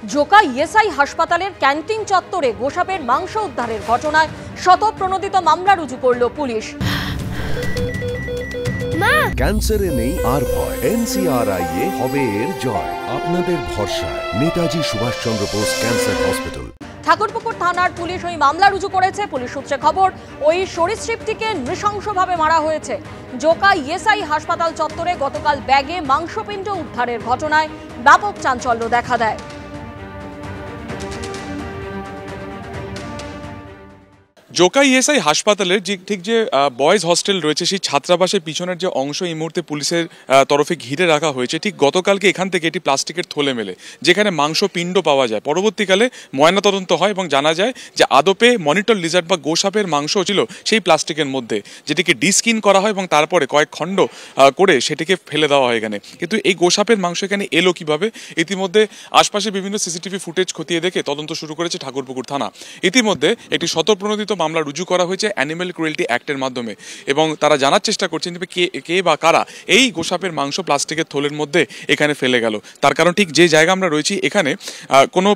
Joka ESI হাসপাতালের canteen চত্বরে গোসাপের মাংস উদ্ধারের ঘটনায় শতপ্রণোদিত মামলা রুজু করল পুলিশ। ক্যান্সারে নেই আর ভয়, এনসিআরআই হবে এর জয়। আপনাদের ভরসা নেতাজি সুভাষচন্দ্র বোস ক্যান্সার হসপিটাল। ঠাকুরপুকুর থানার পুলিশ ওই মামলা রুজু করেছে। পুলিশ সূত্রে খবর, ওই সরীসৃপটিকে নৃশংসভাবে মারা হয়েছে। জোকা ইএসআই হাসপাতাল চত্বরে গতকাল ব্যাগে মাংসপিণ্ড উদ্ধারের ঘটনায় ব্যাপক চাঞ্চল্য দেখা দেয়। জোকা ইএসআই হাসপাতালের ঠিক যে বয়েজ হস্টেল রয়েছে, সেই ছাত্রাবাসের পিছনের যে অংশ এই মুহূর্তে পুলিশের তরফে ঘিরে রাখা হয়েছে। ঠিক গতকালকে এখান থেকে এটি প্লাস্টিকের থলে মেলে, যেখানে মাংস পিণ্ড পাওয়া যায়। পরবর্তীকালে ময়নাতদন্ত হয় এবং জানা যায় যে আদপে মনিটর লিজার্ড বা গোসাপের মাংস ছিল সেই প্লাস্টিকের মধ্যে, যেটিকে ডিস্কিন করা হয় এবং তারপরে কয়েক খণ্ড করে সেটিকে ফেলে দেওয়া হয় এখানে। কিন্তু এই গোসাপের মাংস এখানে এলো কিভাবে? ইতিমধ্যে আশপাশে বিভিন্ন সিসিটিভি ফুটেজ খতিয়ে দেখে তদন্ত শুরু করেছে ঠাকুরপুকুর থানা। ইতিমধ্যে একটি শতপ্রণোদিত মামলা রুজু করা হয়েছে অ্যানিম্যাল ক্রুয়েলটি অ্যাক্টের মাধ্যমে, এবং তারা জানার চেষ্টা করছেন যে কে বা কারা এই গোসাপের মাংস প্লাস্টিকের থলের মধ্যে এখানে ফেলে গেল। তার কারণ ঠিক যে জায়গা আমরা রয়েছি এখানে কোনো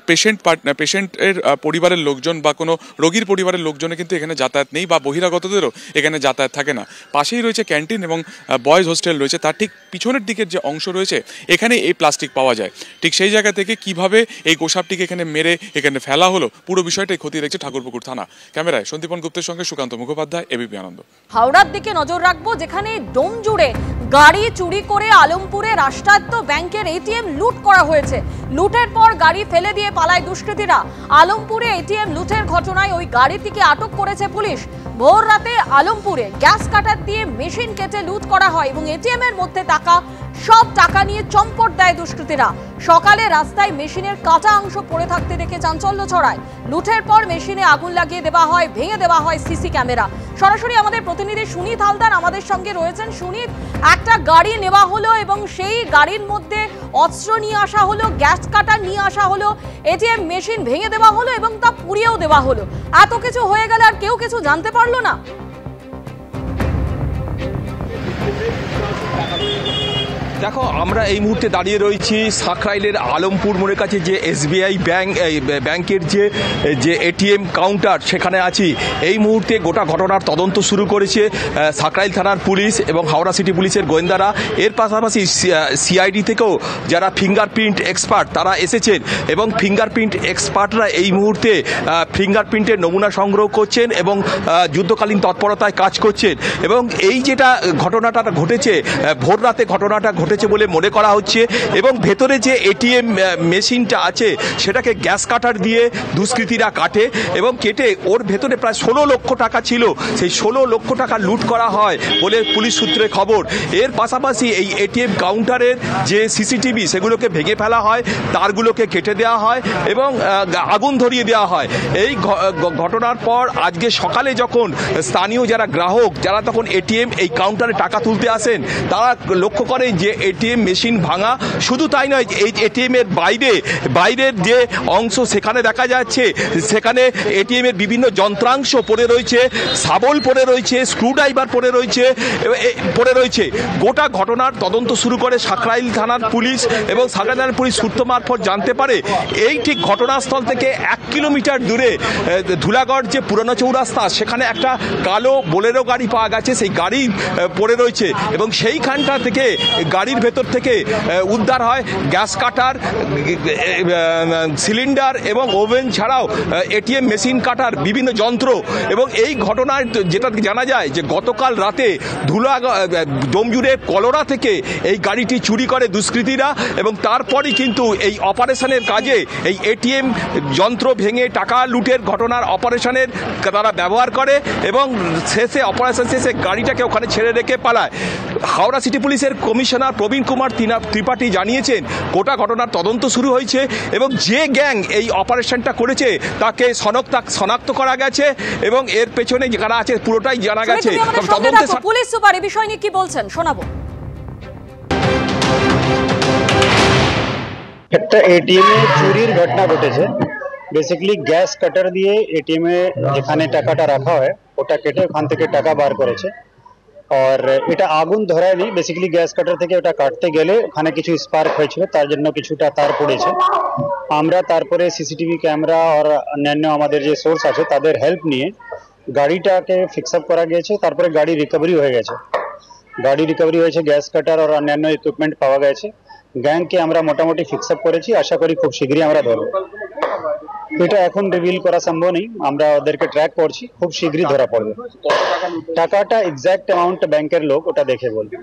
পেশেন্টের পরিবারের লোকজন বা কোনো রোগীর পরিবারের লোকজনে কিন্তু এখানে যাতায়াত নেই, বা বহিরাগতদেরও এখানে যাতায়াত থাকে না। পাশেই রয়েছে ক্যান্টিন এবং বয়েজ হোস্টেল রয়েছে, তার ঠিক পিছনের দিকের যে অংশ রয়েছে এখানে এই প্লাস্টিক পাওয়া যায়। ঠিক সেই জায়গা থেকে কিভাবে এই গোসাপটিকে এখানে মেরে এখানে ফেলা হলো, পুরো বিষয়টাই খতিয়ে দেখছে ঠাকুরপুকুর থানা। ক্যামেরায় সন্দীপন গুপ্তের সঙ্গে সুকান্ত মুখোপাধ্যায়, এবিপি আনন্দ। হাওড়ার দিকে নজর রাখবো, যেখানে ডোম জুড়ে গাড়ি চুরি করে আলমপুরে রাষ্ট্রায়ত্ত ব্যাংকের এটিএম লুট করা হয়েছে। লুটের পর গাড়ি ফেলে দিয়ে পালায় দুষ্কৃতীরা। আলমপুরে এটিএম লুটের ঘটনায় ওই গাড়িটিকে আটক করেছে পুলিশ। ভোর রাতে আলমপুরে গ্যাস কাটার দিয়ে মেশিন কেটে লুট করা হয় এবং এটিএম এর মধ্যে সব টাকা নিয়ে চম্পট দেয় দুষ্কৃতীরা। সকালে রাস্তায় মেশিনের কাঁচা অংশ পড়ে থাকতে দেখে চাঞ্চল্য ছড়ায়। লুটের পর মেশিনে আগুন লাগিয়ে দেওয়া হয়, ভেঙে দেওয়া হয় সিসি ক্যামেরা। সরাসরি আমাদের প্রতিনিধি সুনীত হালদার আমাদের সঙ্গে রয়েছেন। সুনীত, একটা গাড়ি নেওয়া হলো এবং সেই গাড়ির মধ্যে অস্ত্র নিয়ে আসা হলো, গ্যাস কাটার নিয়ে আসা হলো, এটিএম মেশিন ভেঙে দেওয়া হলো এবং তা পুড়িয়েও দেওয়া হলো। এত কিছু হয়ে গেল আর কেউ কিছু জানতে পারলো না। দেখো, আমরা এই মুহূর্তে দাঁড়িয়ে রয়েছি সাকরাইলের আলমপুর মোড়ের কাছে, যে এসবিআই ব্যাংকের যে এটিএম কাউন্টার, সেখানে আছি। এই মুহূর্তে গোটা ঘটনার তদন্ত শুরু করেছে সাকরাইল থানার পুলিশ এবং হাওড়া সিটি পুলিশের গোয়েন্দারা। এর পাশাপাশি সিআইডি থেকেও যারা ফিঙ্গারপ্রিন্ট এক্সপার্ট তারা এসেছেন, এবং ফিঙ্গারপ্রিন্ট এক্সপার্টরা এই মুহূর্তে ফিঙ্গারপ্রিন্টের নমুনা সংগ্রহ করছেন এবং যুদ্ধকালীন তৎপরতায় কাজ করছেন। এবং এই যেটা ঘটনাটা ঘটেছে, ভোর রাতে ঘটনাটা ঘটেছে বলে মনে করা হচ্ছে, এবং ভেতরে যে এটিএম মেশিনটা আছে সেটাকে গ্যাস কাটার দিয়ে দুষ্কৃতীরা কাটে, এবং কেটে ওর ভেতরে প্রায় 16 লক্ষ টাকা ছিল। সেই 16 লক্ষ টাকা লুট করা হয় বলে পুলিশ সূত্রে খবর। এর পাশাপাশি এই এটিএম কাউন্টারের যে সিসিটিভি সেগুলোকে ভেঙে ফেলা হয়, তারগুলোকে কেটে দেওয়া হয় এবং আগুন ধরিয়ে দেওয়া হয়। এই ঘটনার পর আজকে সকালে যখন স্থানীয় যারা গ্রাহক, যারা তখন এটিএম এই কাউন্টারে টাকা তুলতে আসেন, তারা লক্ষ্য করেন যে এটিএম মেশিন ভাঙা। শুধু তাই নয়, এই এটিএম এর বাইরের যে অংশ সেখানে দেখা যাচ্ছে, সেখানে এটিএম এর বিভিন্ন যন্ত্রাংশ পড়ে রয়েছে, শাবল পড়ে রয়েছে, স্ক্রুড্রাইভার পড়ে রয়েছে। গোটা ঘটনার তদন্ত শুরু করে সাকরাইল থানার পুলিশ, এবং সাকরাইল থানার পুলিশ সূত্র মারফত জানতে পারে এই ঠিক ঘটনাস্থল থেকে 1 কিলোমিটার দূরে ধুলাগড় যে পুরনো চৌরাস্তা, সেখানে একটা কালো বোলেরো গাড়ি পাওয়া গেছে। সেই গাড়ি পড়ে রয়েছে এবং সেইখানটা থেকে গাড়ির ভেতর থেকে উদ্ধার হয় গ্যাস কাটার, সিলিন্ডার এবং ওভেন ছাড়াও এটিএম মেশিন কাটার বিভিন্ন যন্ত্র। এবং এই ঘটনায় যেটা জানা যায় যে গতকাল রাতে ডোমজুড়ে কলোরা থেকে এই গাড়িটি চুরি করে দুষ্কৃতীরা, এবং তারপরই কিন্তু এই অপারেশনের কাজে এই এটিএম যন্ত্র ভেঙে টাকা লুটের ঘটনার অপারেশনের তারা ব্যবহার করে, এবং অপারেশন শেষে গাড়িটাকে ওখানে ছেড়ে রেখে পালায়। হাওড়া সিটি পুলিশের কমিশনার প্রবীণ কুমার ত্রিপাঠী জানিয়েছেন গোটা ঘটনার তদন্ত শুরু হয়েছে, এবং যে গ্যাং এই অপারেশনটা করেছে তাকে শনাক্ত করা গেছে, এবং এর পেছনে যারা আছে পুরোটাই জানা গেছে। পুলিশ সুপার এই বিষয় নিয়ে কি বলছেন শোনাবো। একটা এটিএম এ চুরির ঘটনা ঘটেছে। বেসিক্যালি গ্যাস কাটার দিয়ে এটিএম এ যেখানে টাকাটা রাখা হয় ওটা কেটে ওখান থেকে টাকা বার করেছে। আর এটা আগুন ধরায়নি, বেসিক্যালি গ্যাস কাটার থেকে ওটা কাটতে গেলে ওখানে কিছু স্পার্ক হয়েছিল, তার জন্য কিছুটা তার পড়েছে। আমরা তারপরে সিসিটিভি ক্যামেরা আর অন্যান্য আমাদের যে সোর্স আছে তাদের হেল্প নিয়ে গাড়িটাকে ফিক্স আপ করা গিয়েছে। তারপরে গাড়ি রিকভারি হয়ে গেছে, গ্যাস কাটার আর অন্যান্য ইকুইপমেন্ট পাওয়া গেছে। গ্যাংকে আমরা মোটামুটি ফিক্স আপ করেছি, আশা করি খুব শীঘ্রই আমরা ধরবো। এটা এখন রিভিল করা সম্ভব নেই, আমরা ওদেরকে ট্র্যাক করছি, খুব শীঘ্রই ধরা পড়বে। টাকাটা এক্সাক্ট অ্যামাউন্ট ব্যাংকের লোক ওটা দেখে বলবে।